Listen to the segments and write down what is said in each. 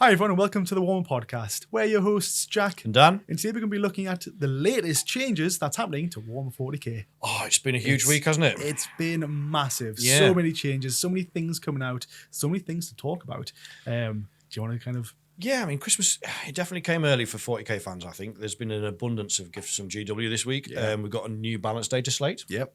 Hi everyone and welcome to the Warhammer Podcast. We're your hosts Jack And Dan. and today we're going to be looking at the latest changes that's happening to Warhammer 40k. Oh, it's been a huge week, hasn't it? It's been massive. Yeah. So many changes, so many things coming out, so many things to talk about. Do you want to kind of... Yeah, I mean, Christmas, it definitely came early for 40k fans, I think. There's been an abundance of gifts from GW this week. Yeah. We've got a new balance data slate. Yep.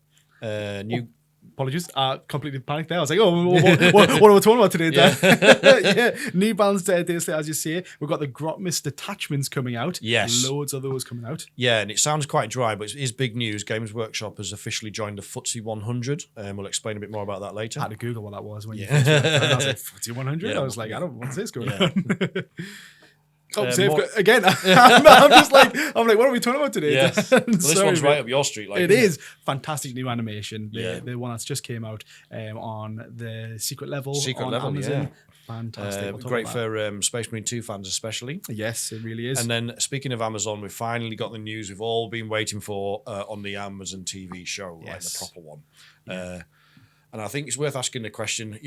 Apologies. Completely panicked there. I was like, what are we talking about today, Dan? Yeah. New balance data slate, as you say. We've got the Grotmas detachments coming out. Yes. Loads of those coming out. Yeah, and it sounds quite dry, but it is big news. Games Workshop has officially joined the FTSE 100. We'll explain a bit more about that later. I had to Google what that was when you first read that. And I was like, FTSE 100? Yeah. I was like, what's this going Yeah. on? Again, I'm just like, what are we talking about today? Yeah. Well, this Sorry, one's right mate. up your street. It is fantastic new animation. Yeah. The one that's just came out on the secret level on Level, Amazon. yeah. Fantastic. We'll talk Great about for Space Marine 2 fans especially. that. Yes, it really is. And then speaking of Amazon, we finally got the news we've all been waiting for on the Amazon TV show, like the proper one. Yeah. And I think it's worth asking the question,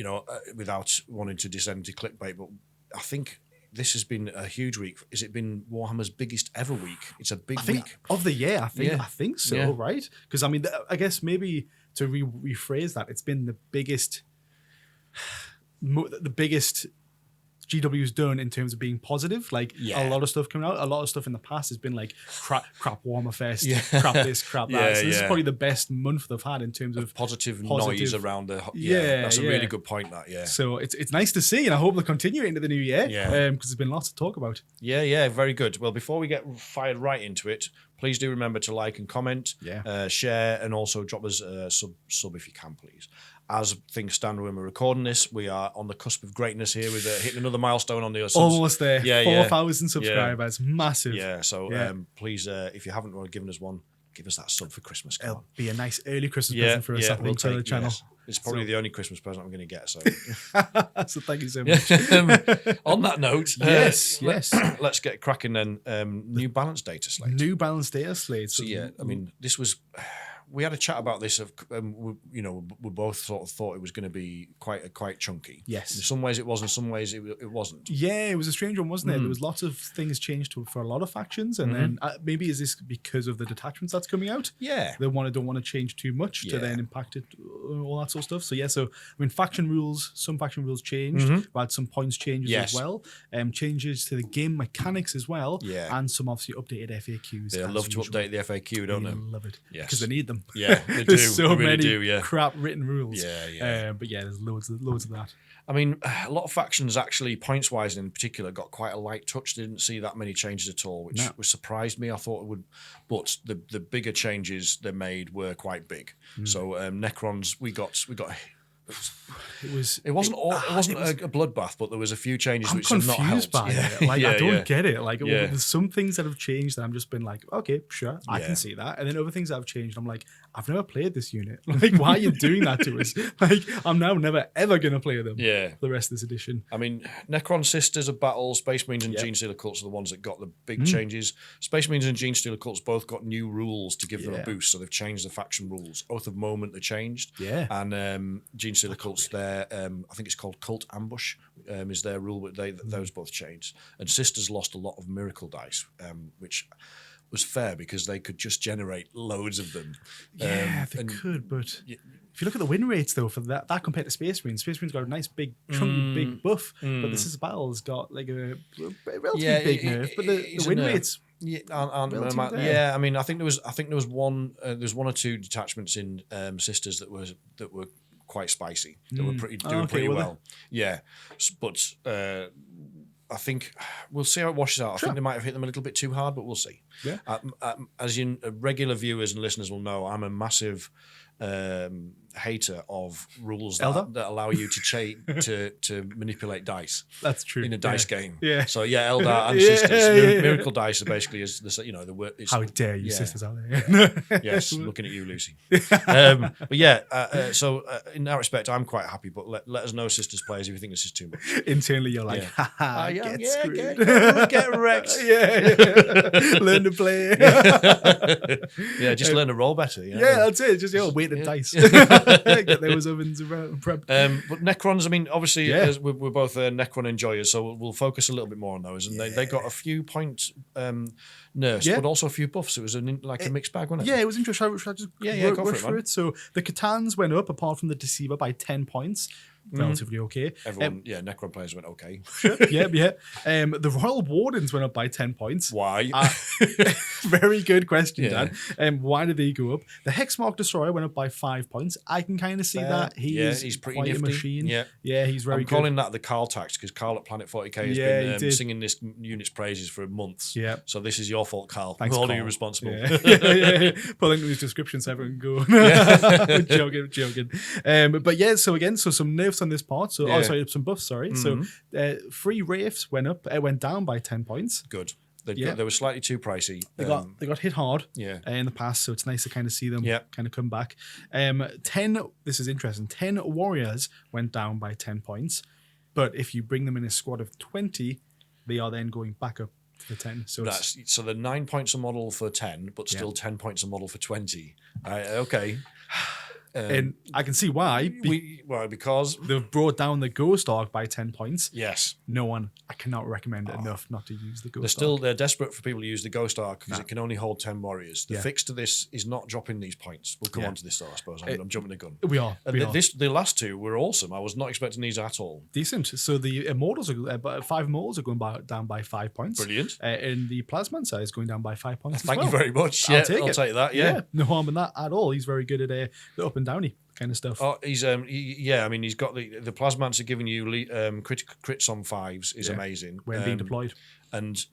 without wanting to descend to clickbait, but I think this has been a huge week. Has it been Warhammer's biggest ever week? It's a big week. Of the year, I think. Yeah. I think so, Yeah. right? Because, I guess maybe to rephrase that, it's been the biggest GW's done in terms of being positive. Like a lot of stuff coming out. A lot of stuff in the past has been like crap Warhammer Fest, crap this, crap that. So this is probably the best month they've had in terms of positive noise around the that's a really good point. So it's nice to see, and I hope they'll continue it into the new year. Because there's been lots to talk about. Yeah, very good. Well, before we get fired right into it, please do remember to like and comment, share, and also drop us a sub if you can, please. As things stand when we're recording this, we are on the cusp of greatness here with hitting another milestone on the almost there. Yeah, 4,000 subscribers, massive. Yeah, so please, if you haven't already given us one, give us that sub for Christmas. It'll be a nice early Christmas present for us, I think, to the channel. Yes. It's probably the only Christmas present I'm going to get. So, so thank you so much. On that note, yes, let's get cracking then. New balance data slate. New balance data slate. So I mean, this was. We had a chat about this. We both sort of thought it was going to be quite chunky. Yes. In some ways it was. In some ways it wasn't. Yeah, it was a strange one, wasn't it? There was lots of things changed for a lot of factions, and then maybe is this because of the detachments that's coming out? Yeah. They don't want to change too much to then impact it, all that sort of stuff. So some faction rules changed. We had some points changes as well. Changes to the game mechanics as well. Yeah. And some obviously updated FAQs. They love to update the FAQ, don't they? Love it. Yes. Because they need them. Yeah, they do. There's so they really many crap written rules. Yeah. But yeah, there's loads of that. I mean, a lot of factions actually, points-wise in particular, got quite a light touch. They didn't see that many changes at all, which surprised me. I thought it would, but the bigger changes they made were quite big. So Necrons, we got. It wasn't a bloodbath, but there was a few changes which have not helped. By it. I don't get it. There's some things that have changed that I'm just been like, okay, sure, I can see that. And then other things that have changed, I'm like, I've never played this unit. Like, why are you doing that to us? Like, I'm now never ever gonna play them. Yeah. The rest of this edition. I mean, Necron Sisters of Battle, Space Marines and Gene Stealer Cults are the ones that got the big changes. Space Marines and Gene Stealer Cults both got new rules to give them a boost, so they've changed the faction rules. Oath of Moment they changed. Yeah. And Gene Stealer Cults, I think it's called Cult Ambush, is their rule, but those both changed. And Sisters lost a lot of miracle dice, which was fair because they could just generate loads of them. Yeah, they could, but if you look at the win rates though for that compared to Space Marines got a nice big chunky big buff, but this Battle's got like a relatively big nerf, but the win rates. I mean, I think there was one or two detachments in Sisters that were quite spicy. They were doing pretty well. Yeah, but I think we'll see how it washes out. I think they might have hit them a little bit too hard, but we'll see. Yeah. As regular viewers and listeners will know, I'm a massive hater of rules that allow you to manipulate dice. That's true. In a dice game. Yeah. So Eldar and Sisters. Miracle dice are basically the word. How dare you, Sisters out there? Yes, looking at you, Lucy. But so in that respect, I'm quite happy. But let us know, Sisters players, if you think this is too much. Internally, you're like, get screwed. Get wrecked. Learn to play. Just learn to roll better. Yeah, that's it. Just weighted dice. Get those ovens prepped. But Necrons, I mean, obviously, as we're both Necron enjoyers, so we'll focus a little bit more on those. And they got a few points nerfs, but also a few buffs. It was a mixed bag, wasn't it? Yeah, it was interesting. Should I just go for it? So the Catans went up, apart from the Deceiver, by 10 points. Relatively okay. Everyone, Necron players went okay. yeah. The Royal Wardens went up by 10 points. Why? Very good question, Dan. Why did they go up? The Hexmark Destroyer went up by 5 points. I can kind of see that. He's pretty quite nifty. A machine. Yeah, he's very good. I'm calling that the Carl tax, because Carl at Planet 40k has been singing this unit's praises for months. Yeah. So this is your fault, Carl. Thanks, Carl. You responsible. Yeah. Put link to his description so everyone can go. Joking. So some nerfs on this part. So some buffs. Sorry. So 3 Wraiths went down by 10 points. Good. They were slightly too pricey. They got hit hard in the past, so it's nice to kind of see them kind of come back. 10. This is interesting. 10 Warriors went down by 10 points, but if you bring them in a squad of 20, they are then going back up to the 10. So so they're 9 points a model for 10, but still 10 points a model for 20. Okay. And I can see why. Because they've brought down the Ghost Arc by 10 points. Yes. I cannot recommend it enough not to use the Ghost Arc. They're desperate for people to use the Ghost Arc because it can only hold 10 warriors. The fix to this is not dropping these points. We'll come on to this though, I suppose. I'm jumping the gun. We are. The last two were awesome. I was not expecting these at all. Decent. So the Immortals are 5 Immortals are going down by 5 points. Brilliant. And the Plasmancer is going down by 5 points. Thank you very much. I'll take that. Yeah. No harm in that at all. He's very good at the up and downy kind of stuff. Oh, he's I mean, he's got the Plasmancer giving you crits on 5s is amazing when being deployed, and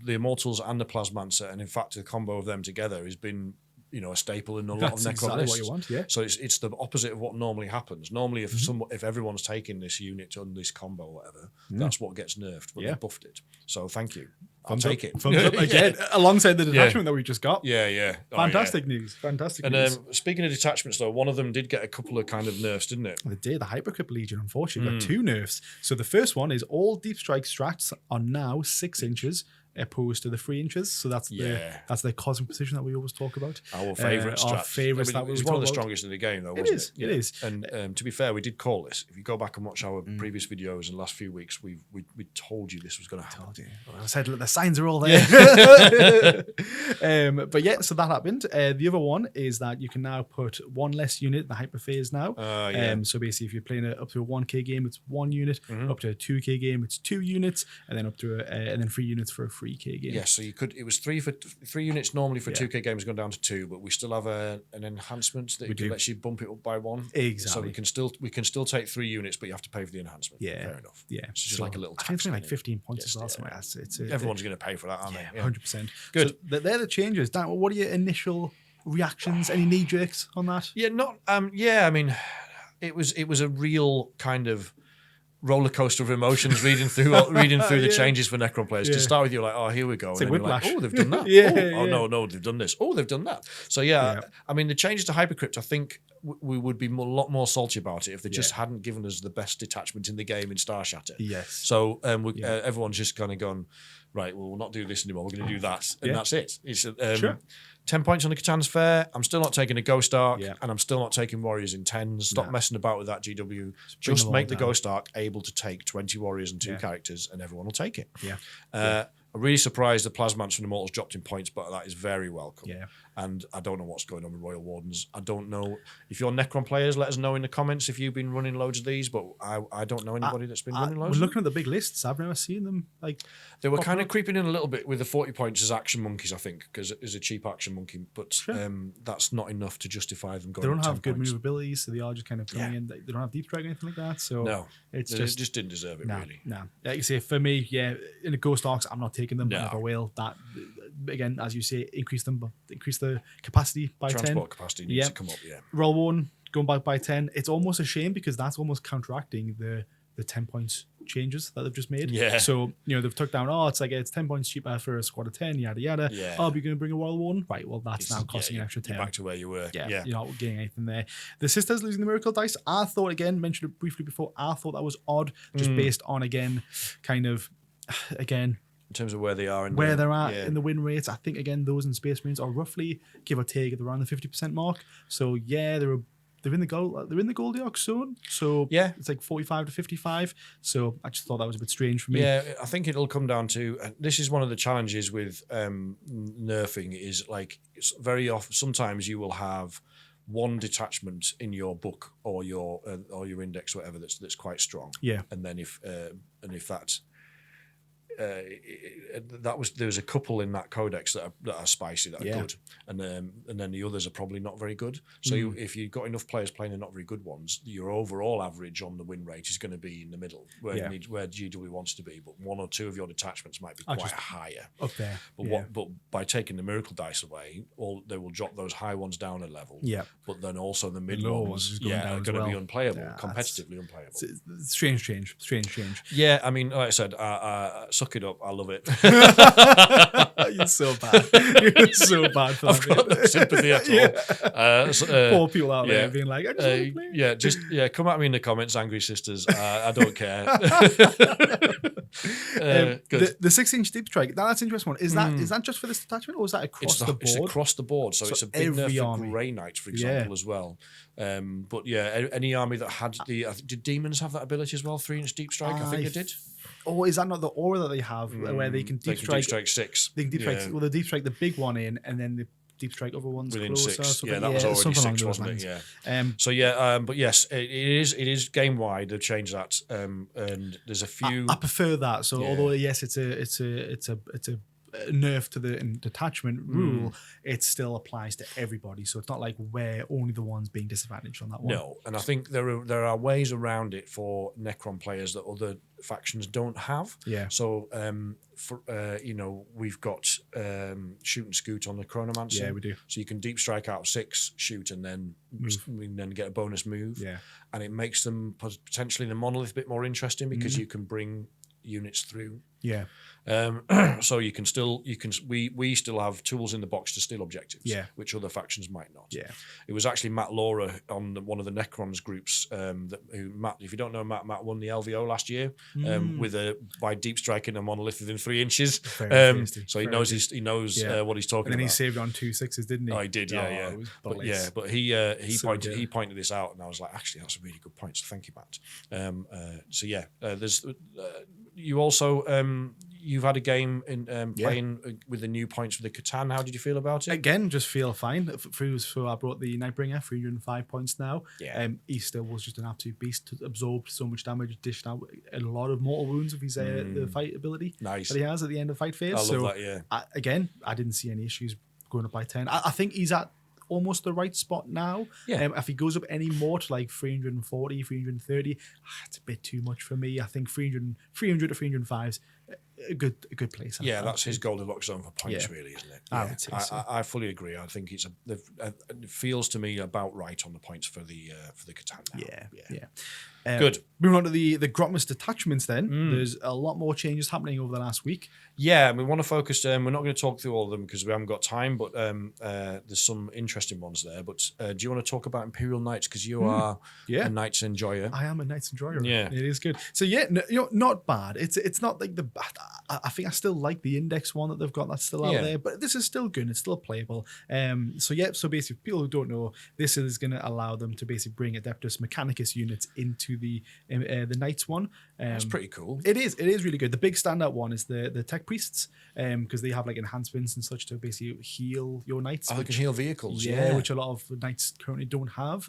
the Immortals and the Plasmancer, and in fact the combo of them together has been a staple in a lot of Necron lists. What you want, yeah. So it's the opposite of what normally happens. Normally, if everyone's taking this unit on this combo or whatever, that's what gets nerfed. But they buffed it. So thank you. I'll take it. Thumbs up again, alongside the detachment that we just got. Yeah. Fantastic news. Fantastic news. And speaking of detachments, though, one of them did get a couple of kind of nerfs, didn't it? They did. The Hypercrypt Legion, unfortunately, got 2 nerfs. So the first one is all Deep Strike strats are now 6 inches. Opposed to the 3 inches, so that's the cosmic position that we always talk about. Our favourite strat. Our favourite. It's one of the strongest in the game, though. Wasn't it? It is. And to be fair, we did call this. If you go back and watch our previous videos in the last few weeks, we told you this was going to happen. I said, look, the signs are all there. But so that happened. The other one is that you can now put 1 less unit in the hyperphase now. So basically, if you're playing up to a 1k game, it's 1 unit. Up to a 2k game, it's 2 units, and then up to and then 3 units for a 3k game. Yes, so you could. It was 3 units normally for 2k games, going down to 2, but we still have an enhancement that lets you bump it up by 1. Exactly. So we can still take 3 units, but you have to pay for the enhancement. Yeah, fair enough. Yeah, it's just like a little tax. I think it's like 15 points as well. Everyone's going to pay for that, aren't they? 100%. Good. So they're the changes. Dan, what are your initial reactions? Any knee jerks on that? Yeah, I mean, it was a real kind of roller coaster of emotions reading through the changes for Necron players. To start with, you're like, oh, here we go. And then you're like, oh, they've done that. No, they've done this. Oh, they've done that. So I mean, the changes to Hypercrypt, I think we would be a lot more salty about it if they just hadn't given us the best detachment in the game in Star Shatter. Yes. So everyone's just kind of gone, right, well, we'll not do this anymore. We're going to do that. And that's it. It's 10 points on the Catan's fair. I'm still not taking a Ghost Arc, and I'm still not taking Warriors in 10s. Stop messing about with that, GW. Just make the Ghost Arc able to take 20 Warriors and 2 characters, and everyone will take it. I'm really surprised the Plasmans from the Immortals dropped in points, but that is very welcome. Yeah. And I don't know what's going on with Royal Wardens. I don't know. If you're Necron players, let us know in the comments if you've been running loads of these, but I don't know anybody that's been running loads. We're looking at the big lists. I've never seen them. They were kind of creeping in a little bit with the 40 points as action monkeys, I think, because it is a cheap action monkey, but that's not enough to justify them going. They don't have good points. movability, so they are just kind of coming in. They don't have deep strike or anything like that. So no, they just didn't deserve it really. No, like you say, for me, in the Ghost Arcs, I'm not taking them. I will. That again, as you say, increase the capacity by 10. Transport capacity needs to come up. Roll 1 going back by 10. It's almost a shame because that's almost counteracting the 10 points changes that they've just made. Yeah. So, they've took down, it's 10 points cheaper for a squad of 10, yada, yada. Yeah. Oh, you're going to bring a Royal One? Right, well, that's now costing an extra 10. Back to where you were. Yeah. You're not getting anything there. The Sisters losing the Miracle Dice, I thought, again, mentioned it briefly before, I thought that was odd, just based on, again, in terms of where they are they're at in the win rates. I think, again, those in Space Marines are roughly, give or take, at around the 50% mark. So, they're a they're in the Goldilocks zone. So yeah, it's like 45 to 55. So I just thought that was a bit strange for me. Yeah, I think it'll come down to this is one of the challenges with nerfing is like it's very often. Sometimes you will have one detachment in your book or your index, or whatever, that's quite strong. Yeah, and then if that. There's a couple in that codex that are spicy, that are good, and then the others are probably not very good. So if you've got enough players playing the not very good ones, your overall average on the win rate is going to be in the middle where GW wants to be. But one or two of your detachments might be quite higher up there. But by taking the miracle dice away, they will drop those high ones down a level. Yeah, but then also the mid ones are going to be unplayable, competitively unplayable. Strange change. Yeah, I mean, like I said, suck it up. I love it. You're so bad. You're so bad for I've got no sympathy at all. Poor people out there being like, I just want to play. Come at me in the comments, angry sisters. I don't care. The 6-inch deep strike. That's an interesting one. Is that just for this detachment, or is that across the board? It's across the board. So it's a big nerf for Grey Knights, for example, as well. But any army that had did demons have that ability as well? 3-inch deep strike. I think they did. Or is that not the aura that they have, where they can deep strike 6? They can deep strike. Well, they deep strike the big one in, and then the deep strike other ones within closer. 6. Yeah, that was already 6, wasn't it? Yeah. But yes, it is game wide. They've changed that, and there's a few. I prefer that. So although yes, it's a nerf to the detachment rule, it still applies to everybody. So it's not like we're only the ones being disadvantaged on that one. No, and I think there are ways around it for Necron players that other factions don't have. Yeah. So we've got shoot and scoot on the Chronomancer. Yeah, we do. So you can deep strike out 6, shoot, and then get a bonus move. Yeah. And it makes them potentially the monolith a bit more interesting because you can bring units through. Yeah. So we still have tools in the box to steal objectives, which other factions might not. Yeah. It was actually Matt Laura on one of the Necrons groups Matt, if you don't know Matt won the LVO last year by deep striking a monolith within 3 inches. So he knows what he's talking about. And then he saved on 2 6s, didn't he? Oh, he did, yeah. But he pointed this out, and I was like, actually, that's a really good point. So thank you, Matt. There's you also you've had a game in playing with the new points for the Catan. How did you feel about it? Again, just feel fine. So I brought the Nightbringer, 305 points now. Yeah. He still was just an absolute beast. Absorbed so much damage, dished out a lot of mortal wounds with his the fight ability that he has at the end of fight phase. I love that, yeah. I didn't see any issues going up by 10. I think he's at almost the right spot now. Yeah. If he goes up any more to like 340, 330, it's a bit too much for me. I think 300 to 305 is a good place. Yeah, that's his Goldilocks zone for points, really, isn't it? I would say so. I fully agree. I think it feels to me about right on the points for the Catan now. Yeah. Good. Moving on to the Grotmas detachments then. There's a lot more changes happening over the last week. Yeah, we want to focus. We're not going to talk through all of them because we haven't got time, but there's some interesting ones there. But do you want to talk about Imperial Knights? Because you are a Knights enjoyer. I am a Knights enjoyer. Yeah. It is good. So not bad. It's not like the bad. I think I still like the index one that they've got that's still out there, but this is still good. It's still playable. So basically, people who don't know, this is going to allow them to basically bring Adeptus Mechanicus units into the Knights one. That's pretty cool. It is really good. The big standout one is the Tech Priests, because they have like enhancements and such to basically heal your Knights. They can heal vehicles. Which a lot of Knights currently don't have.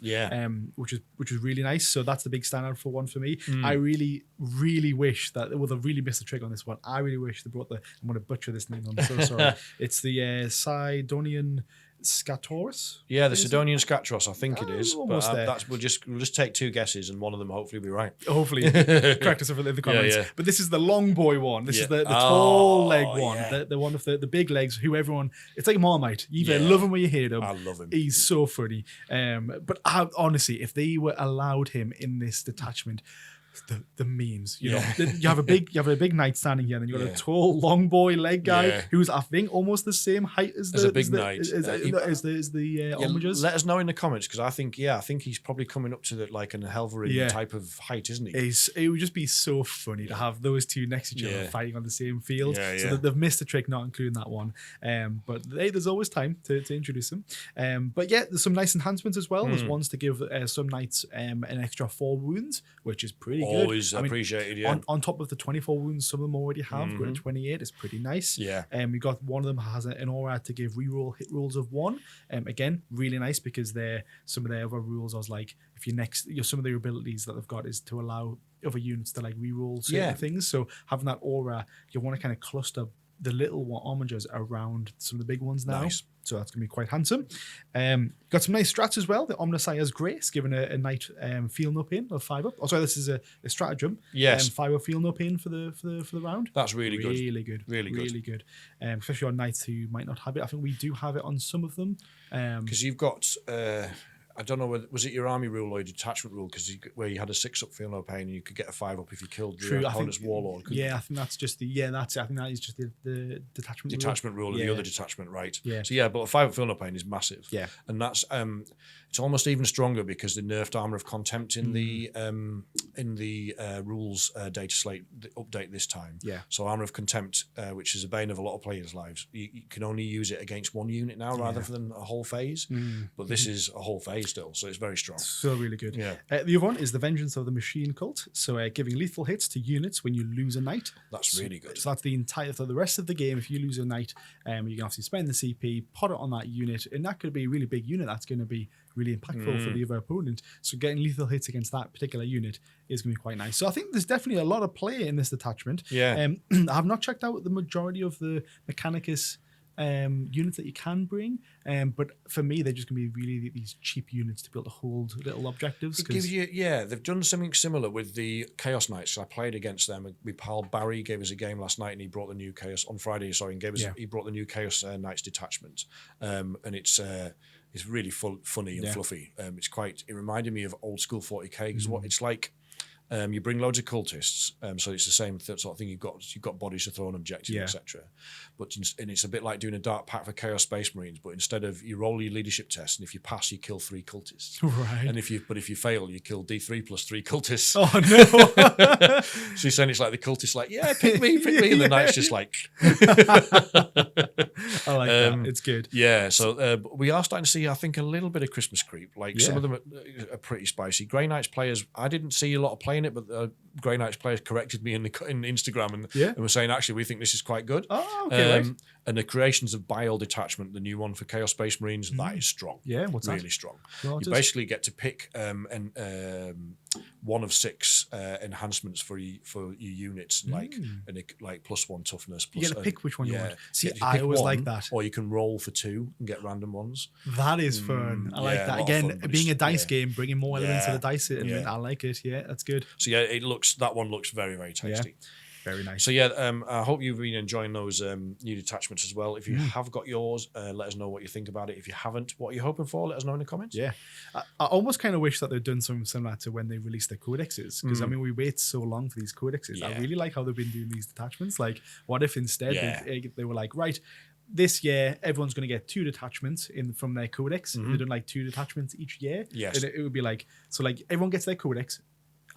Which is really nice. So that's the big standout for one for me. I really, really wish that they've really missed the trick on this one. I really wish they brought I'm going to butcher this name. I'm so sorry. It's the Sidonian Scatoris. Yeah, the Sidonian Scatoris, I think it is. Almost there. We'll just take 2 guesses, and one of them hopefully will be right. Hopefully, correct us in the comments. Yeah. But this is the long boy one. This is the tall leg one. Yeah. The one with the big legs. Who everyone, it's like Marmite. You either love him or you hate him. I love him. He's so funny. But honestly, if they were allowed him in this detachment, the memes, you know, you have a big knight standing here, and then you got a tall, long boy leg guy who's I think almost the same height as the big knight as the homages. Let us know in the comments, because I think he's probably coming up to an Helverin type of height, isn't he? It would just be so funny to have those two next to each other fighting on the same field. So they've missed the trick not including that one. But there's always time to introduce them. But there's some nice enhancements as well. There's ones to give some knights an extra 4 wounds, which is pretty good. Always appreciated, on top of the 24 wounds some of them already have, going to 28 is pretty nice. We got one of them has an aura to give reroll hit rolls of 1. Again, really nice, because some of their other rules, I was like, if some of their abilities that they've got is to allow other units to reroll certain things. So having that aura, you want to kind of cluster the little armigers around some of the big ones now. Nice. So that's going to be quite handsome. Got some nice strats as well. The Omnissiah's Grace, giving a knight feel no pain of 5 up. Oh, sorry, this is a stratagem. Yes. 5 up feel no pain for the round. That's really good. Really good. Especially on knights who might not have it. I think we do have it on some of them. Because you've got... I don't know, was it your army rule or your detachment rule? Because where you had a 6 up feel no pain, and you could get a 5 up if you killed the opponent's warlord. I think that's just I think that is just the detachment rule of the other detachment, right? Yeah. So but a 5 up feel no pain is massive. Yeah. And that's it's almost even stronger because they nerfed Armor of Contempt in the rules data slate update this time. Yeah. So Armor of Contempt, which is a bane of a lot of players' lives, you can only use it against one unit now rather than a whole phase. But this is a whole phase still, so it's very strong. So really good. Yeah. The other one is the Vengeance of the Machine Cult. So giving lethal hits to units when you lose a knight. That's really good. So that's the rest of the game. If you lose a knight, you can obviously spend the CP, put it on that unit, and that could be a really big unit. That's going to be really impactful for the other opponent. So getting lethal hits against that particular unit is going to be quite nice. So I think there's definitely a lot of play in this detachment. Yeah. I have not checked out the majority of the Mechanicus units that you can bring, but for me they're just going to be really these cheap units to be able to hold little objectives. It gives you, they've done something similar with the Chaos Knights. I played against them. My pal Barry gave us a game last night, and he brought the new Chaos on Friday. Sorry, and he brought the new Chaos Knights detachment, and it's really funny and fluffy. It reminded me of old school 40k because what it's like. You bring loads of cultists, so it's the same sort of thing. You've got bodies to throw on objectives, etc. And it's a bit like doing a dark pack for Chaos Space Marines, but instead of you roll your leadership test, and if you pass, you kill 3 cultists. Right. And if you fail, you kill D3 plus 3 cultists. Oh no! So you're saying it's like the cultists, like pick me, and the knight's just like. I like that. It's good. Yeah. So we are starting to see, I think, a little bit of Christmas creep. Some of them are pretty spicy. Grey Knights players, I didn't see a lot of playing it, but Grey Knights players corrected me in Instagram and were saying actually we think this is quite good. Oh, okay. Right. And the creations of Bile Detachment, the new one for Chaos Space Marines, that is strong. Yeah, what's really that? Strong. Well, you basically get to pick one of 6 enhancements for your units, like +1 toughness. You get to pick which one you want. See, I always like that. Or you can roll for 2 and get random ones. That is fun. I like that. Again, being a dice game, bringing more elements to the dice, and I like it. Yeah, that's good. So that one looks very, very tasty. Yeah. Very nice. So I hope you've been enjoying those new detachments as well. If you have got yours, let us know what you think about it. If you haven't, what are you hoping for? Let us know in the comments. Yeah, I almost kind of wish that they'd done something similar to when they released their codexes, because I mean we wait so long for these codexes. Yeah. I really like how they've been doing these detachments. Like, what if instead they were like, right, this year everyone's going to get 2 detachments from their codex. They've done like 2 detachments each year. Yes, and it would be like, so like everyone gets their codex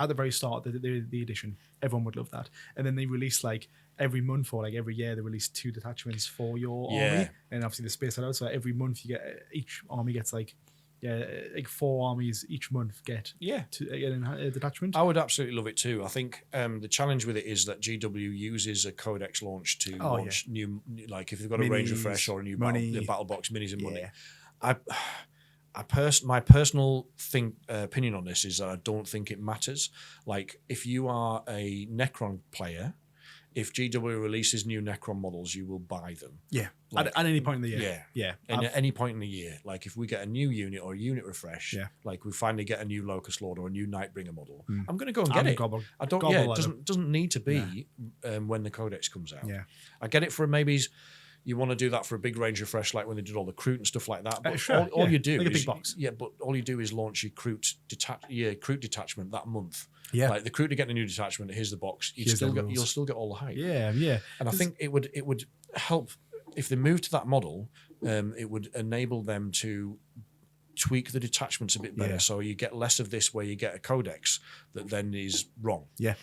at the very start, the edition. Everyone would love that. And then they release like every month or like every year they release 2 detachments for your army. And obviously they space that out. So every month you get, each army gets like 4 armies each month get a detachment. I would absolutely love it too. I think the challenge with it is that GW uses a codex launch to launch new, like if they've got a range refresh or a new battle box, minis and money. My personal opinion on this is that I don't think it matters. Like, if you are a Necron player, if GW releases new Necron models, you will buy them. Yeah, like, at any point in the year. At any point in the year. Like, if we get a new unit or a unit refresh, like we finally get a new Locust Lord or a new Nightbringer model, I'm going to go and get it. I don't. It doesn't need to be when the Codex comes out. Yeah, I get it for maybe you want to do that for a big range refresh, like when they did all the Kroot and stuff like that. But sure, all you do like is a big box. but all you do is launch your Kroot detachment that month. Yeah, like the Kroot to get a new detachment. Here's the box. You'll still get all the hype. Yeah. And I think it would help if they moved to that model. It would enable them to tweak the detachments a bit better, so you get less of this where you get a codex that then is wrong. Yeah.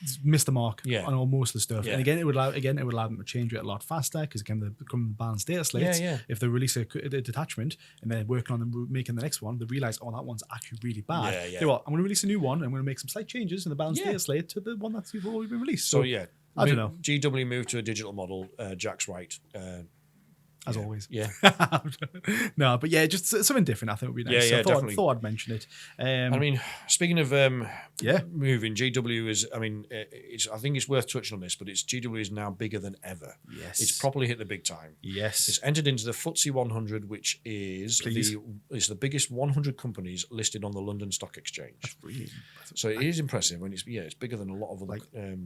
It's missed the mark on almost the stuff. Yeah. And again, it would allow them to change it a lot faster because again, they become balanced data slates. If they release a detachment and they're working on them making the next one, they realize, that one's actually really bad. I'm going to release a new one. I'm going to make some slight changes in the balanced data slate to the one that's already been released. So I don't know. GW moved to a digital model. Jack's right. As always. Yeah. No, but yeah, just something different I think would be nice. Yeah, so definitely. Thought I'd mention it. I mean, speaking of moving, GW is, I mean, I think it's worth touching on this, but GW is now bigger than ever. Yes. It's properly hit the big time. Yes. It's entered into the FTSE 100, which is the biggest 100 companies listed on the London Stock Exchange. That's really impressive. So it is impressive when it's bigger than a lot of other, a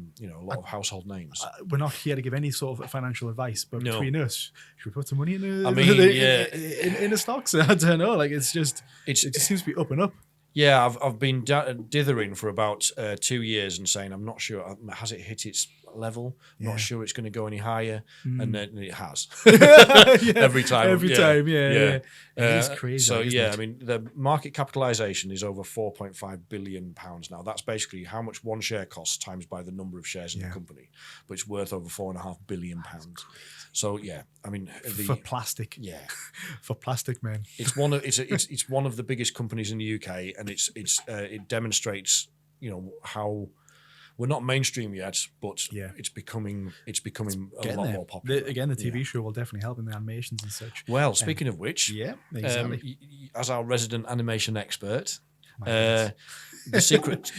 lot of household names. We're not here to give any sort of financial advice, but between us, should we put some money in in the stocks? I don't know. Like it just seems to be up and up. Yeah, I've been dithering for about 2 years and saying I'm not sure. Has it hit its level? I'm not sure it's going to go any higher, and then it has. Every time. Yeah. It's crazy. So I mean, the market capitalization is over £4.5 billion now. That's basically how much one share costs times by the number of shares in the company, but it's worth over £4.5 billion. So I mean, for plastic, for plastic, man. It's one of the biggest companies in the UK, and it demonstrates how we're not mainstream yet, but it's becoming a lot more popular. The TV show will definitely help in the animations and such. Well, speaking of which, exactly. As our resident animation expert. The secret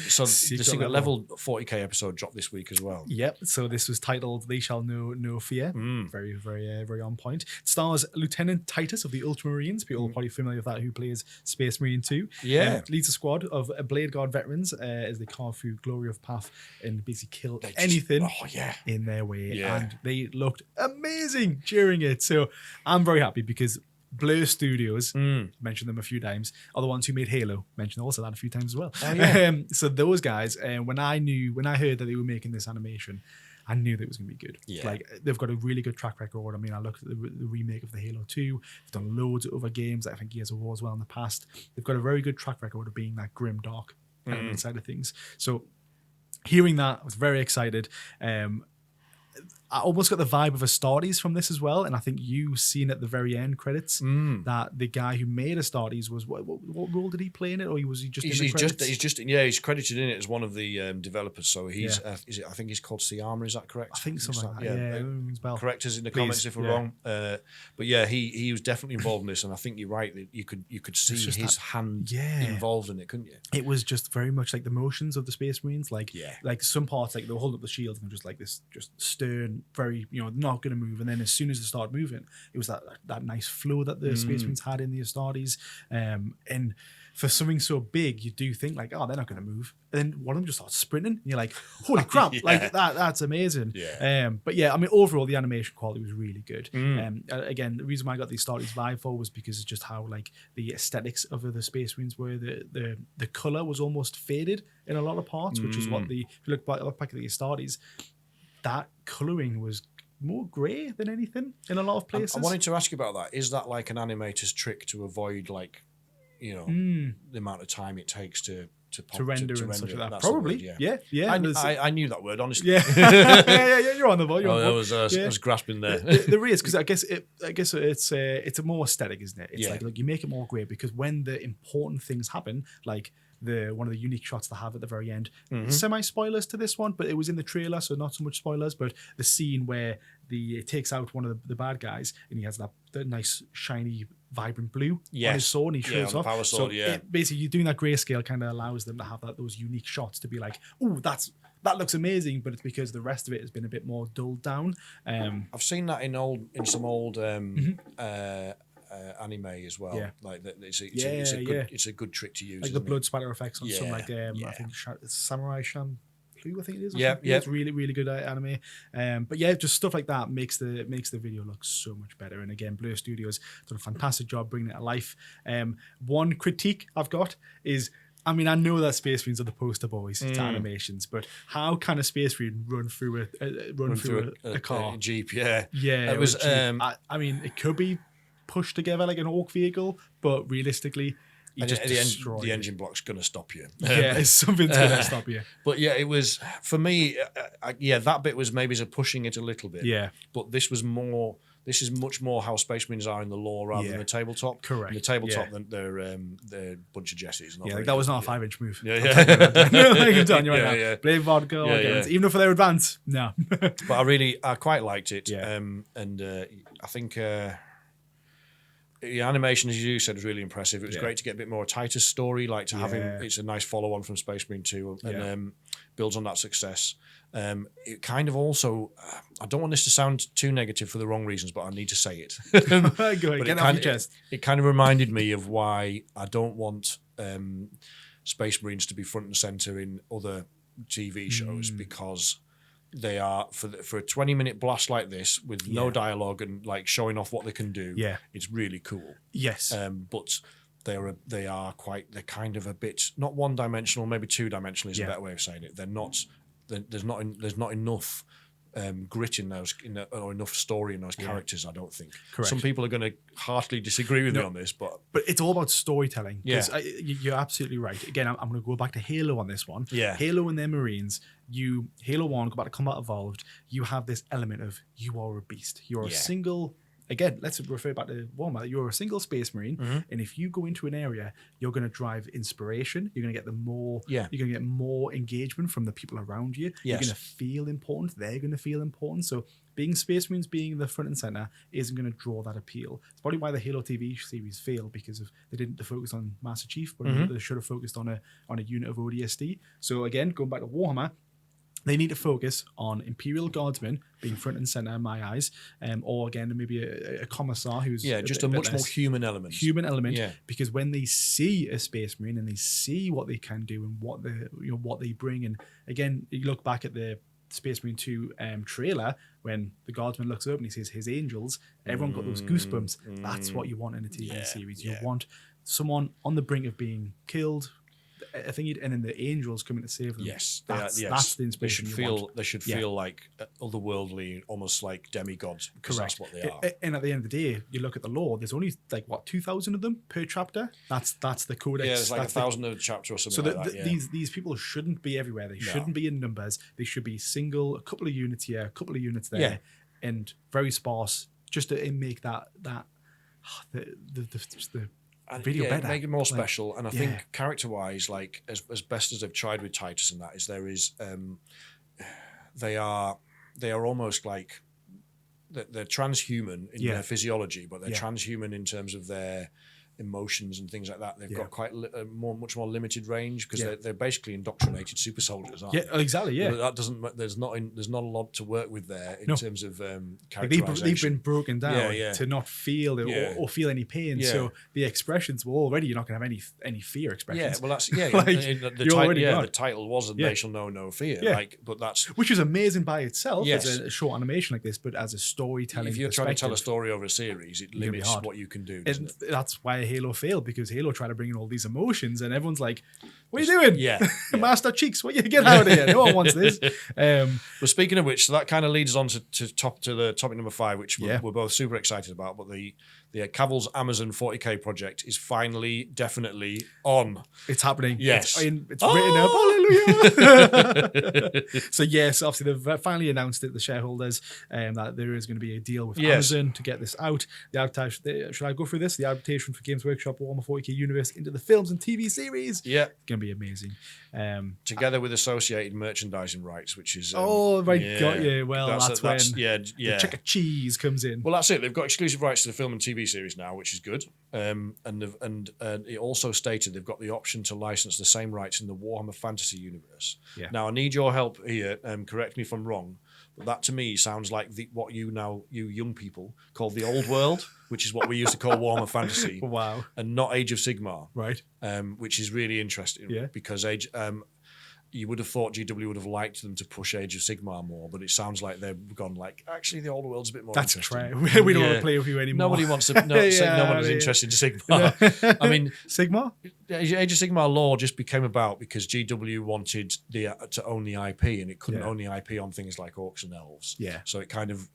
level 40k episode dropped this week as well. Yep. So this was titled "They Shall Know No Fear." Very, very, very on point. It stars Lieutenant Titus of the Ultramarines. People are probably familiar with that. Who plays Space Marine 2? Yeah. Leads a squad of Blade Guard veterans as they carve through glory of path and basically kill anything in their way. Yeah. And they looked amazing during it. So I'm very happy because Blur Studios, mentioned them a few times, are the ones who made Halo. Mentioned also that a few times as well. Oh, yeah. So those guys, when I heard that they were making this animation, I knew that it was going to be good. Yeah. Like they've got a really good track record. I mean, I looked at the remake of the Halo 2. They've done loads of other games. I think Gears of War as well in the past. They've got a very good track record of being that grim, dark element side of things. So hearing that, I was very excited. I almost got the vibe of Astartes from this as well, and I think you seen at the very end credits that the guy who made Astartes was what role did he play in it, or was he just in the credits? He's credited in it as one of the developers. So he's I think he's called Siama. Is that correct? I think something like that. Yeah, correct us in the comments if we're wrong. But he was definitely involved in this, and I think you're right that you could see his hand involved in it, couldn't you? It was just very much like the motions of the Space Marines, like some parts like they were holding up the shields and just like this, just stern. Very, not going to move, and then as soon as they started moving, it was that nice flow that the Space Marines had in the Astartes. And for something so big, you do think like, oh, they're not going to move, and then one of them just starts sprinting, and you're like, holy crap, like that's amazing. But I mean, overall, the animation quality was really good. Again, the reason why I got the Astartes vibe for was because it's just how like the aesthetics of the Space Marines were. The color was almost faded in a lot of parts, which is what if you look back at the Astartes. That colouring was more grey than anything in a lot of places. I wanted to ask you about that. Is that like an animator's trick to avoid the amount of time it takes to render and such like that? Probably. Word, yeah. I knew that word, honestly. Yeah, you're on the ball. I was grasping there. There is, because I guess it's a more aesthetic, isn't it? It's like you make it more grey because when the important things happen, like one of the unique shots they have at the very end. Semi-spoilers to this one, but it was in the trailer, so not so much spoilers, but the scene where it takes out one of the bad guys and he has that nice, shiny, vibrant blue on his sword and he shows off. Power sword, basically, you're doing that grayscale kind of allows them to have those unique shots to be like, oh, that looks amazing, but it's because the rest of it has been a bit more dulled down. I've seen that in some old anime as well. Like it's a good trick to use. Like the blood spatter effects on some I think Samurai Blue, I think it is. Yeah, it's really, really good anime. But yeah, just stuff like that makes the video look so much better. And again, Blur Studios done a fantastic job bringing it to life. One critique I've got is, I mean, I know that Space Marines are the poster boys to animations, but how can a Space Marine run through a car? A Jeep, yeah. Yeah, it was. I mean, it could be pushed together like an Orc vehicle, but realistically, the engine block's going to stop you. Yeah, something's going to stop you. But yeah, it was, for me, that bit was maybe pushing it a little bit. Yeah. But this is much more how Space Marines are in the lore rather than the tabletop. Correct. In the tabletop, they're a bunch of Jessies. That was not a 5-inch move. Yeah. I'm telling you right now. Blade vodka, even if they're advanced, no. But I quite liked it. Yeah. I think the animation, as you said, was really impressive. It was great to get a bit more Titus story, like to have him. It's a nice follow-on from Space Marine 2 and builds on that success. It kind of also, I don't want this to sound too negative for the wrong reasons, but I need to say it. Go ahead, get off your chest. It kind of reminded me of why I don't want Space Marines to be front and center in other TV shows, because they are, for a 20-minute blast like this with no dialogue and like showing off what they can do. Yeah, it's really cool. Yes, but they're kind of a bit not one-dimensional, maybe two-dimensional is a better way of saying it. They're not. There's not enough grit in those, or enough story in those characters. I don't think. Correct. Some people are going to heartily disagree with me on this, but it's all about storytelling. Yeah, you're absolutely right. Again, I'm going to go back to Halo on this one. Yeah, Halo and their Marines. Halo 1, go back to Combat Evolved. You have this element of you are a beast. You're a single. Again, let's refer back to Warhammer. You're a single Space Marine, and if you go into an area, you're going to drive inspiration. You're going to get you're going to get more engagement from the people around you. You're going to feel important. They're going to feel important. So being Space Marines being the front and center isn't going to draw that appeal. It's probably why the Halo TV series failed, because they didn't focus on Master Chief, but they should have focused on a unit of ODST. So again, going back to Warhammer, they need to focus on Imperial Guardsmen being front and center in my eyes, or again maybe a commissar who's just a much more human element. Because when they see a Space Marine and they see what they can do and what they bring, and again you look back at the Space Marine 2 trailer when the Guardsman looks up and he sees his angels, everyone got those goosebumps. That's what you want in a TV series. You want someone on the brink of being killed. I think and then the angels coming to save them. Yes, that's the inspiration. They should feel like otherworldly, almost like demigods, because that's what they are. And at the end of the day, you look at the lore. There's only 2,000 of them per chapter. That's the codex. Yeah, it's like 1,000 a chapter or something. So like that, these people shouldn't be everywhere. They shouldn't be in numbers. They should be single. A couple of units here, a couple of units there, and very sparse, just to make the video better, make it more special. And I think character-wise, like as best as they've tried with Titus and that, is there is they are almost like they're transhuman in their physiology, but they're transhuman in terms of their emotions and things like that. They've got quite much more limited range, because they're basically indoctrinated super soldiers, aren't they? Exactly. Yeah, that doesn't. There's not a lot to work with there in terms of characterization. They've been broken down to not feel it or feel any pain. Yeah. So the expressions, already you're not going to have any fear expressions. Yeah, well that's the title was "They Shall Know No Fear." Yeah. But that's which is amazing by itself as a short animation like this, but as a storytelling. If you're trying to tell a story over a series, it limits what you can do. And that's why Halo failed, because Halo tried to bring in all these emotions and everyone's like, what are you doing? Yeah. Master Cheeks, what you get out of here? No one wants this. Well, speaking of which, so that kind of leads us on to the topic number 5, which we're both super excited about. But the Cavill's Amazon 40K project is finally, definitely on. It's happening. Yes. It's written up. Hallelujah. So yes, obviously they've finally announced it, the shareholders, that there is going to be a deal with Amazon to get this out. The adaptation, should I go through this? The adaptation for Games Workshop Warhammer 40K universe into the films and TV series. Yeah. Going to be amazing. Together with associated merchandising rights, which is got you. Well, that's when the check of cheese comes in. Well, that's it. They've got exclusive rights to the film and TV series now, which is good. And it also stated they've got the option to license the same rights in the Warhammer Fantasy universe. Yeah. Now, I need your help here. Correct me if I'm wrong, but that to me sounds like what you young people call the old world, which is what we used to call Warhammer Fantasy. Wow. And not Age of Sigmar. Right. Which is really interesting. Yeah. Because you would have thought GW would have liked them to push Age of Sigmar more, but it sounds like they've gone like, actually, the old world's a bit more interesting. That's true. We don't want to play with you anymore. Nobody wants to. No, no one is interested in Sigmar. I mean, Sigmar? Age of Sigmar lore just became about because GW wanted to own the IP, and it couldn't own the IP on things like orcs and elves. Yeah. So it kind of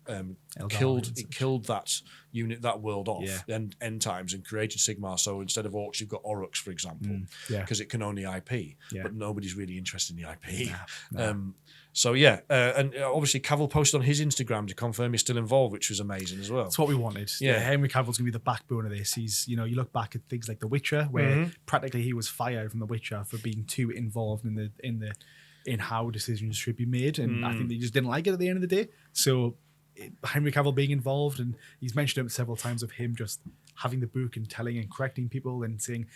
killed that unit, that world off, and end times, and created Sigmar. So instead of orcs, you've got Aurochs, for example, because it can own the IP, but nobody's really interested in the IP. And obviously Cavill posted on his Instagram to confirm he's still involved, which was amazing as well. That's what we wanted. Yeah, Henry Cavill's gonna be the backbone of this. He's, you look back at things like The Witcher, where practically he was fired from The Witcher for being too involved in how decisions should be made, and I think they just didn't like it at the end of the day. So Henry Cavill being involved, and he's mentioned it several times of him just having the book and telling and correcting people and saying,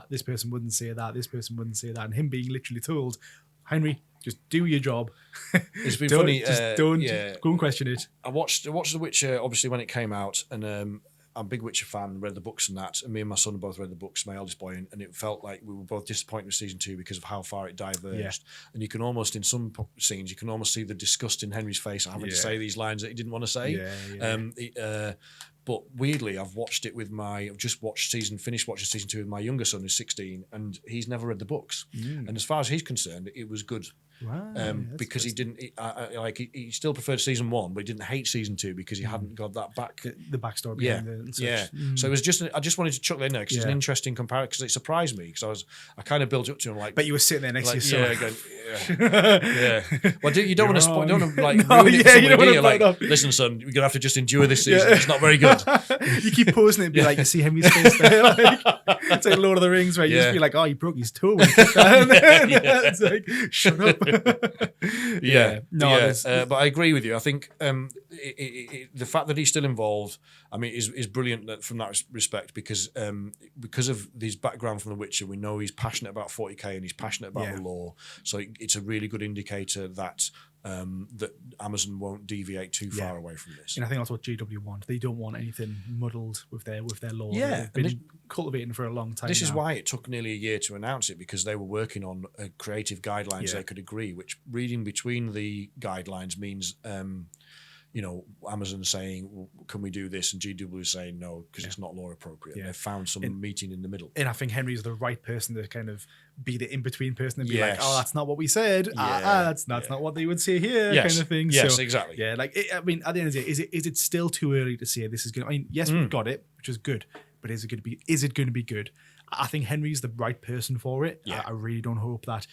this person wouldn't say that, this person wouldn't say that, and him being literally told, Henry, just do your job. It's been funny. Just don't go and question it. I watched The Witcher obviously when it came out, and I'm a big Witcher fan, read the books and that, and me and my son both read the books, my eldest boy, and it felt like we were both disappointed with season 2 because of how far it diverged. And you can almost, in some scenes, you can almost see the disgust in Henry's face having to say these lines that he didn't want to say. But weirdly, I've just finished watching season 2 with my younger son who's 16, and he's never read the books. And as far as he's concerned, it was good. Wow, because he didn't he still preferred season 1, but he didn't hate season 2 because he hadn't got that back the backstory behind it and such. So it was I just wanted to chuck that in there because it's an interesting comparison, because it surprised me, because I kind of built up to him like, but you were sitting there next to your son going, well, you don't want to spoil, don't want to like ruin it for somebody, do you? Like, listen son, you're gonna have to just endure this season. It's not very good. You keep pausing it and be like, you see Henry's face there, like, it's like Lord of the Rings, where you just be like, he broke his toe when he kicked that. It's like, shut up. But I agree with you. I think the fact that he's still involved, I mean, is brilliant from that respect, because of his background from The Witcher, we know he's passionate about 40k and he's passionate about the lore. So it's a really good indicator that that Amazon won't deviate too far away from this. And I think that's what GW want. They don't want anything muddled with their lore. Yeah, they've been cultivating for a long time. This is why it took nearly a year to announce it, because they were working on creative guidelines they could agree. Which, reading between the guidelines, means Amazon saying, well, can we do this? And GW saying no, because it's not law appropriate. They found some meeting in the middle. And I think Henry's the right person to kind of be the in-between person and be like, that's not what we said. That's not what they would say here, kind of thing. Yes, so, exactly. Yeah, like, I mean, at the end of the day, is it still too early to say this is going to, I mean, yes, we've got it, which is good, but is it going to be good? I think Henry's the right person for it. I really don't hope that,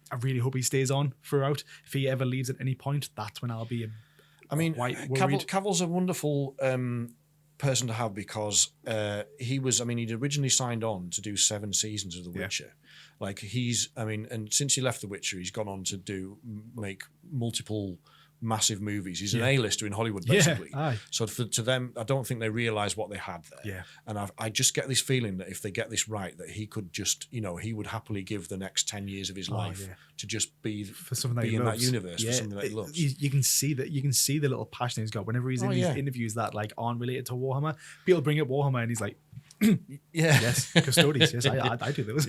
I really hope he stays on throughout. If he ever leaves at any point, that's when I'll be Cavill's a wonderful person to have, because he'd originally signed on to do 7 seasons of The Witcher. Like, and since he left The Witcher, he's gone on to make multiple massive movies. He's an A-lister in Hollywood, basically. So to them, I don't think they realised what they had there. And I just get this feeling that if they get this right, that he could just, he would happily give the next 10 years of his life to just be for something in that universe, for something that he loves. You can see the little passion he's got whenever he's in these interviews that like aren't related to Warhammer. People bring up Warhammer and he's like, yes, custodies. Yes, I do those.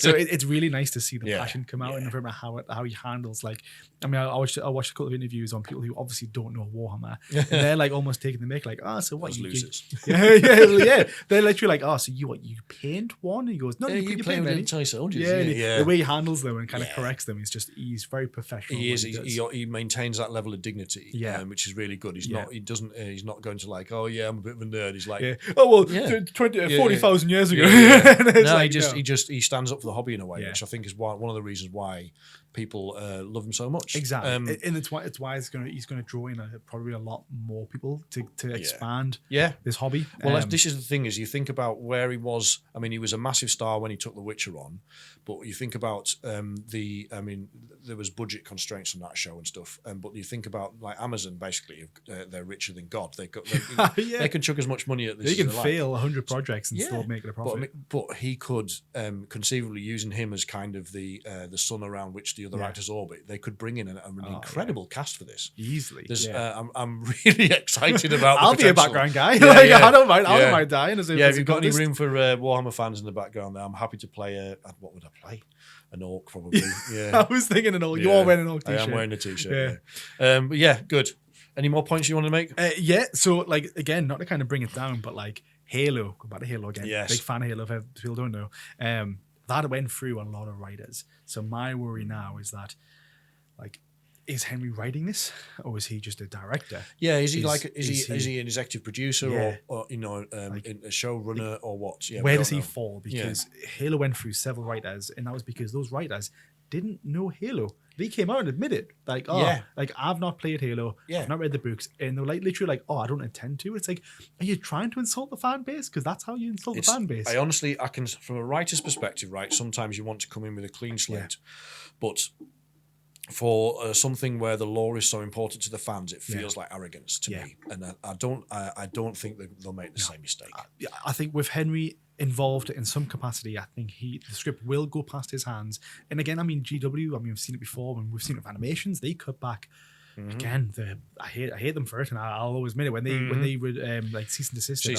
So it's really nice to see the passion come out and from how he handles. Like, I mean, I watched a couple of interviews on people who obviously don't know Warhammer, and they're like almost taking the mick, like, so what? You losers. They're literally like, so you paint one? And he goes, no, you play with entire soldiers. The way he handles them and kind of corrects them is just, he's very professional. He is. He maintains that level of dignity, which is really good. He's not. He doesn't. He's not going to like, I'm a bit of a nerd. He's like, 40,000 years ago. He stands up for the hobby in a way, which I think is one of the reasons why people love him so much. Exactly, and it's why he's going to draw in probably a lot more people to expand this hobby. Well, this is the thing: is you think about where he was. I mean, he was a massive star when he took The Witcher on, but you think about there was budget constraints on that show and stuff. But you think about like Amazon, basically, they're richer than God. They can chuck as much money at this. They can fail 100 projects and still make it a profit. But he could conceivably, using him as kind of the sun around which the other actors orbit, they could bring in an incredible cast for this easily. I'm really excited about. I'll be a background guy. I don't mind. I don't mind dying. If you've got any room for Warhammer fans in the background, there, I'm happy to play. What would I play? An orc, probably. Yeah. I was thinking an orc. You are wearing an orc t-shirt. I am wearing a t-shirt, yeah. But yeah, good. Any more points you want to make? Yeah, so, like, again, not to kind of bring it down, but, like, Halo. Go back to Halo again. Yes. Big fan of Halo, if people don't know. That went through a lot of writers. So my worry now is that, like, is Henry writing this, or is he just a director? Yeah, is he an executive producer or a showrunner or what? Yeah, where does he fall? Because Halo went through several writers, and that was because those writers didn't know Halo. They came out and admitted, like, I've not played Halo, I've not read the books, and they're like literally like, I don't intend to. It's like, are you trying to insult the fan base? Because that's how you insult the fan base. I can, from a writer's perspective, right? Sometimes you want to come in with a clean slate, but for something where the lore is so important to the fans, it feels like arrogance to me, and I don't think that they'll make the same mistake. I think with Henry involved in some capacity, I think the script will go past his hands. And again, I mean, GW, we've seen it before, and we've seen it with animations. They cut back. Again, I hate them for it, and I'll always admit it. When they would like cease and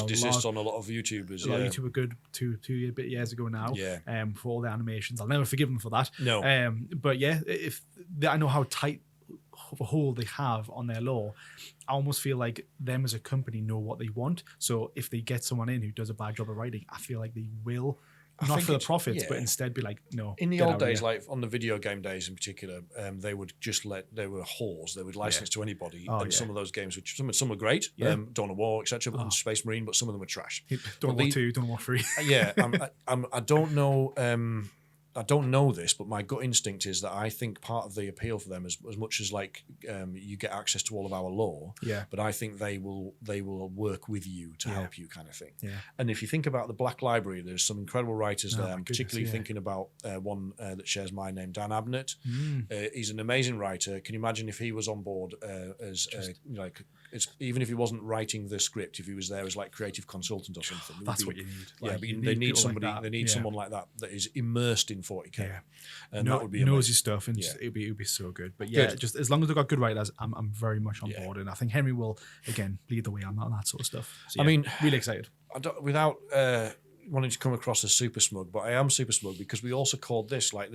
desist on a lot of YouTubers. A lot of YouTube were good two years ago now. For all the animations, I'll never forgive them for that. No. But yeah, I know how tight of a hold they have on their lore. I almost feel like them as a company know what they want. So if they get someone in who does a bad job of writing, I feel like they will. Not for the profits, but instead be like, no. In the old days, like on the video game days in particular, they would just they were whores. They would license to anybody. Some of those games, some were great, Dawn of War, etc., and Space Marine, but some of them were trash. Dawn of War 2, Dawn of War 3. I don't know. I don't know this, but my gut instinct is that I think part of the appeal for them, as much as like you get access to all of our lore, but I think they will work with you to help you, kind of thing. And if you think about the Black Library, there's some incredible writers there. I'm particularly thinking about one that shares my name, Dan Abnett. He's an amazing writer. Can you imagine if he was on board even if he wasn't writing the script, if he was there as like creative consultant or something? That's what you need. They need somebody. Like they need someone like that is immersed in 40k, and that would be knows his stuff, and it'd be so good. But just as long as they've got good writers, I'm very much on board, and I think Henry will again lead the way on that sort of stuff. So, I mean, really excited. Without wanting to come across as super smug, but I am super smug because we also called this, like,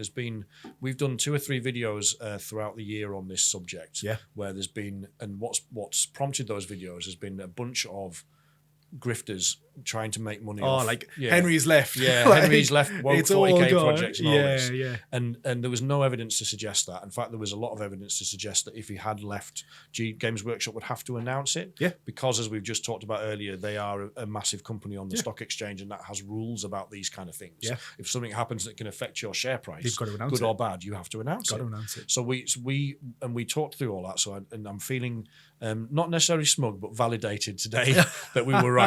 we've done 2 or 3 videos throughout the year on this subject, where there's been, and what's prompted those videos has been a bunch of grifters trying to make money off. Henry's left. Henry's left 40k projects and all this. And there was no evidence to suggest that. In fact, there was a lot of evidence to suggest that if he had left, Games Workshop would have to announce it. Because, as we've just talked about earlier, they are a massive company on the stock exchange, and that has rules about these kind of things. If something happens that can affect your share price, you've got to announce good or bad, you have to announce it. So we talked through all that. So I'm feeling not necessarily smug, but validated today that we were right.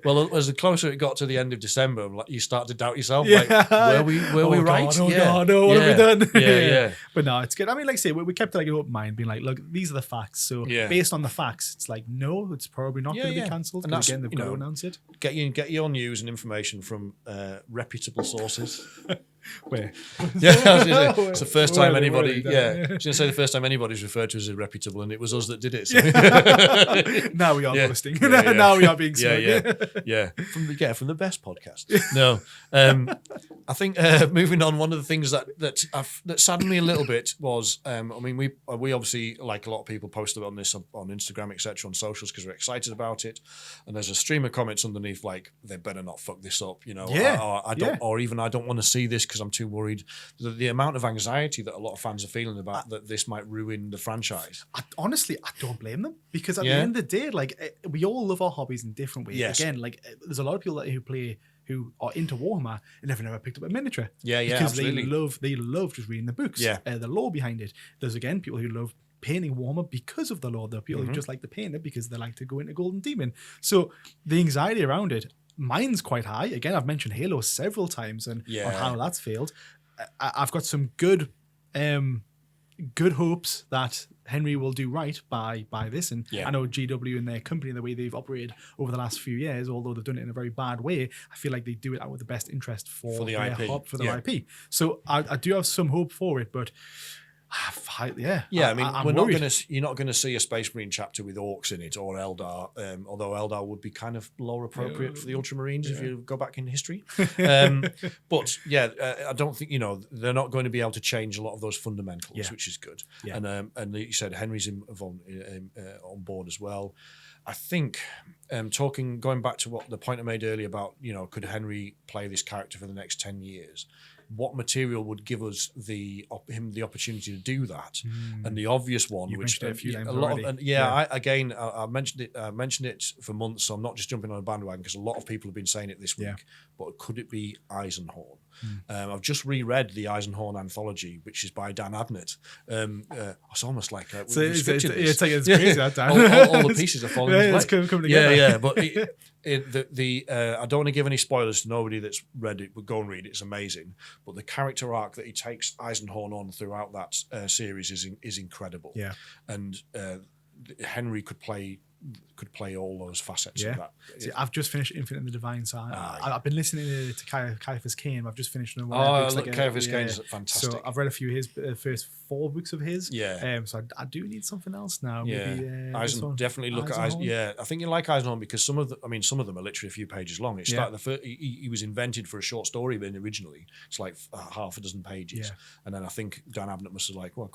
Well, as the closer it got to the end of December, you start to doubt yourself. Like, were we right? God, no, what have we done? But no, it's good. I mean, like I say, we kept like an open mind, being like, look, these are the facts. So based on the facts, it's like, no, it's probably not going to be cancelled. And again, they've got to announce it. Get your news and information from reputable sources. Where? It's the first time anybody. I was going to say the first time anybody's referred to as irreputable, and it was us that did it. So. Now we are boasting. Now we are being smug. From the best podcast. No, I think moving on. One of the things that saddened me a little bit was, we obviously, like a lot of people, posted on this on Instagram, etc., on socials because we're excited about it, and there's a stream of comments underneath like, they better not fuck this up, or even I don't want to see this because I'm too worried. The amount of anxiety that a lot of fans are feeling about that this might ruin the franchise. Honestly, I don't blame them, because at the end of the day, like, we all love our hobbies in different ways. Again, like, there's a lot of people who are into Warhammer and never picked up a miniature. Because absolutely. they love just reading the books, the lore behind it. There's again people who love painting Warhammer because of the lore. There are people who just like to paint it because they like to go into Golden Demon. So the anxiety around it, mine's quite high. Again, I've mentioned Halo several times and on how that's failed. I've got some good hopes that Henry will do right by this, and I know GW and their company, the way they've operated over the last few years, although they've done it in a very bad way, I feel like they do it out with the best interest for the IP. So I do have some hope for it, but Yeah. Yeah, I mean, I'm you're not gonna see a Space Marine chapter with orcs in it or Eldar, although Eldar would be kind of lore appropriate for the Ultramarines if you go back in history. But yeah, I don't think they're not going to be able to change a lot of those fundamentals, which is good. Yeah. And you said Henry's on board as well. I think going back to what the point I made earlier about could Henry play this character for the next 10 years? What material would give us him the opportunity to do that? And the obvious one, You've which mentioned it a few times already. I mentioned it for months, so I'm not just jumping on a bandwagon because a lot of people have been saying it this week. Yeah. But could it be Eisenhorn? I've just reread the Eisenhorn anthology, which is by Dan Abnett. It's almost like it's crazy that Dan. all the pieces are falling into place. Coming together. Yeah. But I don't want to give any spoilers to nobody that's read it, but go and read it. It's amazing. But the character arc that he takes Eisenhorn on throughout that series is incredible. Yeah, and Henry could play all those facets of that. See, I've just finished Infinite and the Divine, so I've been listening to Caiaphas Cain. I've just finished one. Caiaphas Cain is fantastic. So I've read a few of his first 4 books of his. Yeah. So I do need something else now. Yeah. Maybe, definitely look at Eisenhorn. Yeah, I think you like Eisenhorn because some of them are literally a few pages long. It started he was invented for a short story, but originally it's like half a dozen pages. Yeah. And then I think Dan Abnett must have when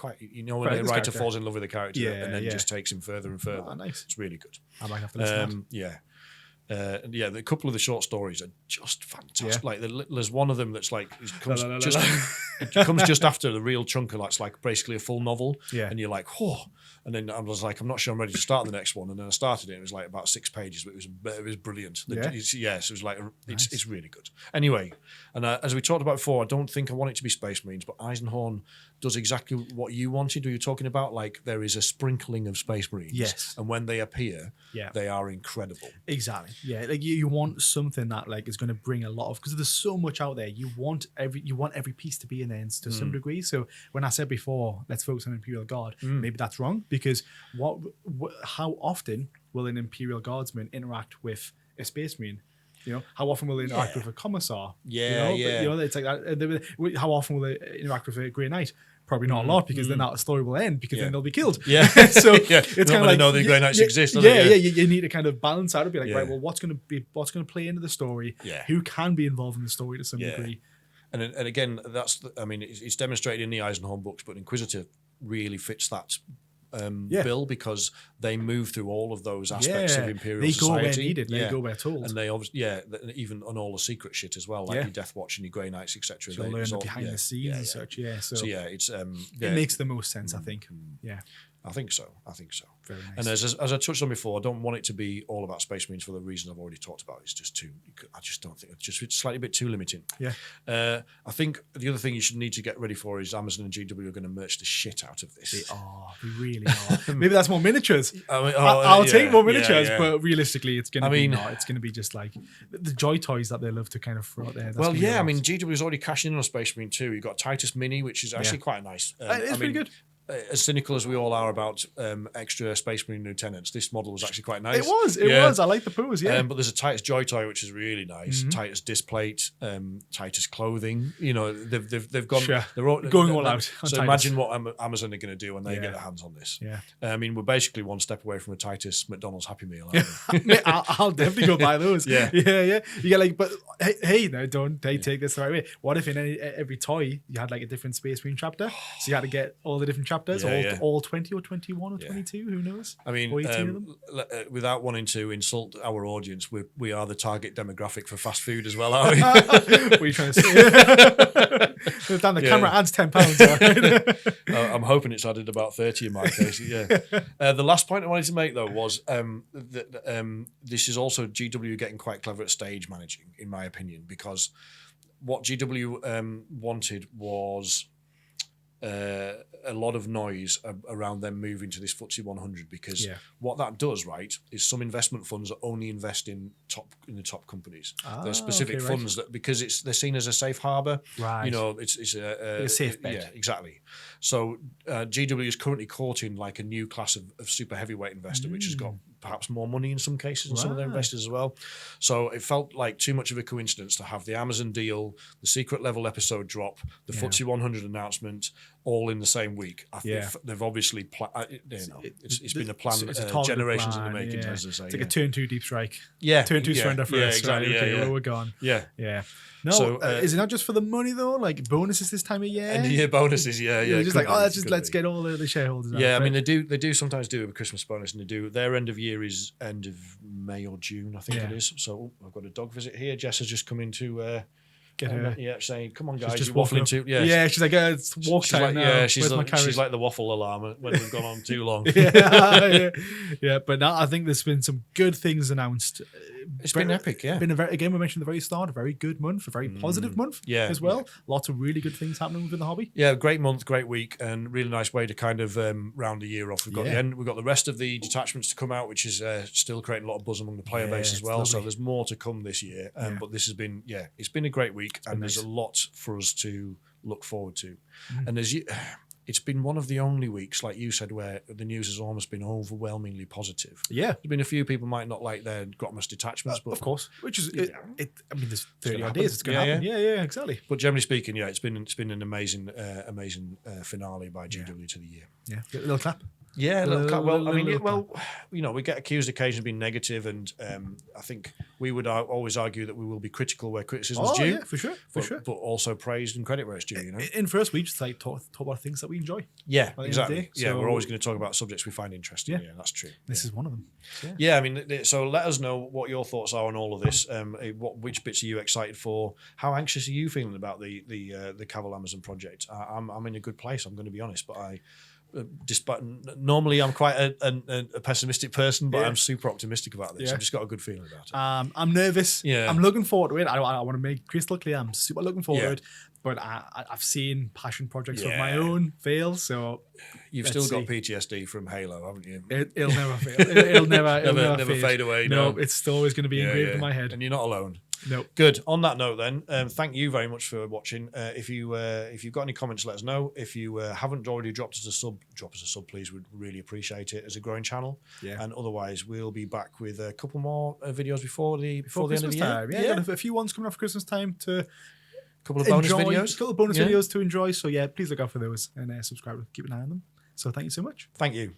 a writer falls in love with a character and then just takes him further and further. Oh, nice. It's really good. I might have to listen to a couple of the short stories are just fantastic. Like there's one of them that's like it comes just after the real chunk of it's like basically a full novel, and you're like, whoa. And then I was like, I'm not sure I'm ready to start the next one. And then I started it. It was like about 6 pages, but it was brilliant. So it was like it's really good. Anyway, and as we talked about before, I don't think I want it to be Space Marines, but Eisenhorn does exactly what you wanted. Were you talking about there is a sprinkling of Space Marines? Yes. And when they appear, they are incredible. Exactly. Yeah. Like you want something that is going to bring a lot of, because there's so much out there. You want every piece to be in there to some degree. So when I said before, let's focus on Imperial Guard, maybe that's wrong, because how often will an Imperial Guardsman interact with a Space Marine? How often will they interact with a Commissar? It's like that. How often will they interact with a Grey Knight? Probably not a lot, because then that story will end, because then they'll be killed. Yeah. So it's kind of like, know the Grey Knights exist. You need to kind of balance out and be like, right, well, what's going to play into the story? Yeah. Who can be involved in the story to some degree? And again, it's demonstrated in the Eisenhorn books, but Inquisitor really fits that bill, because they move through all of those aspects of Imperial Society. They go where needed. They go where told. And they obviously, even on all the secret shit as well, like your Death Watch and your Grey Knights, etc. You'll learn behind the scenes and such. So it's it makes the most sense, I think. Yeah. I think so. Very nice. And as I touched on before, I don't want it to be all about Space Marines for the reasons I've already talked about. It's just I just don't think it's slightly bit too limiting. Yeah. I think the other thing you should need to get ready for is Amazon and GW are going to merch the shit out of this. They really are. Maybe that's more miniatures. I'll take more miniatures, but realistically, it's going to be not. It's going to be just like the Joy Toys that they love to kind of throw out there. GW is already cashing in on Space Marine 2. You've got Titus Mini, which is actually quite nice. It's pretty good. As cynical as we all are about extra Space Marine lieutenants, this model was actually quite nice. It was. I like the pose, but there's a Titus Joy Toy, which is really nice. Titus Displate, Titus clothing. They've gone. Sure. They're going all out. So imagine what Amazon are going to do when they get their hands on this. Yeah. We're basically one step away from a Titus McDonald's Happy Meal. Aren't we? I'll definitely go buy those. Yeah. You get but hey, no, don't take this the right way. What if in every toy you had a different Space Marine chapter? So you had to get all the different chapters. All 20 or 21 or 22, who knows? Without wanting to insult our audience, we are the target demographic for fast food as well, are we? What are you trying to say? Dan, the camera adds £10. Right? I'm hoping it's added about 30 in my case. The last point I wanted to make, though, was that this is also GW getting quite clever at stage managing, in my opinion, because what GW wanted was a lot of noise around them moving to this FTSE 100, because what that does, right, is some investment funds only invest in the top companies. There are specific funds that, because they're seen as a safe harbour, right? It's a safe bet. Yeah, exactly. So GW is currently courting a new class of super heavyweight investor, which has got perhaps more money in some cases than some of their investors as well. So it felt like too much of a coincidence to have the Amazon deal, the secret level episode drop, the FTSE 100 announcement, all in the same week. I think they've obviously it's been a plan, generations in the making, as they say. It's like a turn 2 deep strike. Turn 2 surrender for us. Exactly. Right? Okay, we're gone. Yeah. No, so, is it not just for the money though? Like bonuses this time of year? End of year bonuses, just like let's get all the shareholders. Yeah, I mean they do sometimes do a Christmas bonus, and they do their end of year is end of May or June, I think it is. So I've got a dog visit here. Jess has just come into get her. Saying, "Come on, guys, just you're waffling too." Yeah, she's like, it's walk time now. She's like the waffle alarm when we've gone on too long. But now I think there's been some good things announced. It's been epic, yeah. Been again, we mentioned at the very start, a very good month, a very positive month, as well. Lots of really good things happening within the hobby. Yeah, great month, great week, and really nice way to kind of round the year off. We've got we've got the rest of the detachments to come out, which is still creating a lot of buzz among the player base as well. Lovely. So there's more to come this year. But this has been, it's been a great week, and there's a lot for us to look forward to. And it's been one of the only weeks, like you said, where the news has almost been overwhelmingly positive. Yeah. There's been a few people might not like their Grotmas detachments, but of course, which is, I mean, there's 30 odd days, it's going to happen. Yeah, exactly. But generally speaking, it's been an amazing finale by GW to the year. Yeah, a little clap. Yeah, well, I mean, we get accused occasionally of being negative, and I think we would always argue that we will be critical where criticism is due. Yeah, for sure. But also praised and credit where it's due. In first, we just like talk about things that we enjoy. Yeah, exactly. Yeah, we're always going to talk about subjects we find interesting. Yeah, that's true. This is one of them. Yeah, I mean, so let us know what your thoughts are on all of this. Which bits are you excited for? How anxious are you feeling about the Cavill Amazon project? I'm in a good place. I'm going to be honest, but despite normally I'm quite a pessimistic person, but I'm super optimistic about this. I've just got a good feeling about it. I'm nervous. Yeah, I'm looking forward to it. I want to make crystal clear. I'm super looking forward to it. But I've seen passion projects of my own fail, so you've still got PTSD from Halo, haven't you? It'll never fail. It'll never fade away. No, it's still always going to be engraved in my head. And you're not alone. No. Good. On that note, then, thank you very much for watching. If you've got any comments, let us know. If you haven't already dropped us a sub, drop us a sub, please. We'd really appreciate it as a growing channel. Yeah. And otherwise, we'll be back with a couple more videos before the end of the year. Got a few ones coming up for Christmas time to. Couple of bonus videos to enjoy. So please look out for those and subscribe. Keep an eye on them. So thank you so much. Thank you.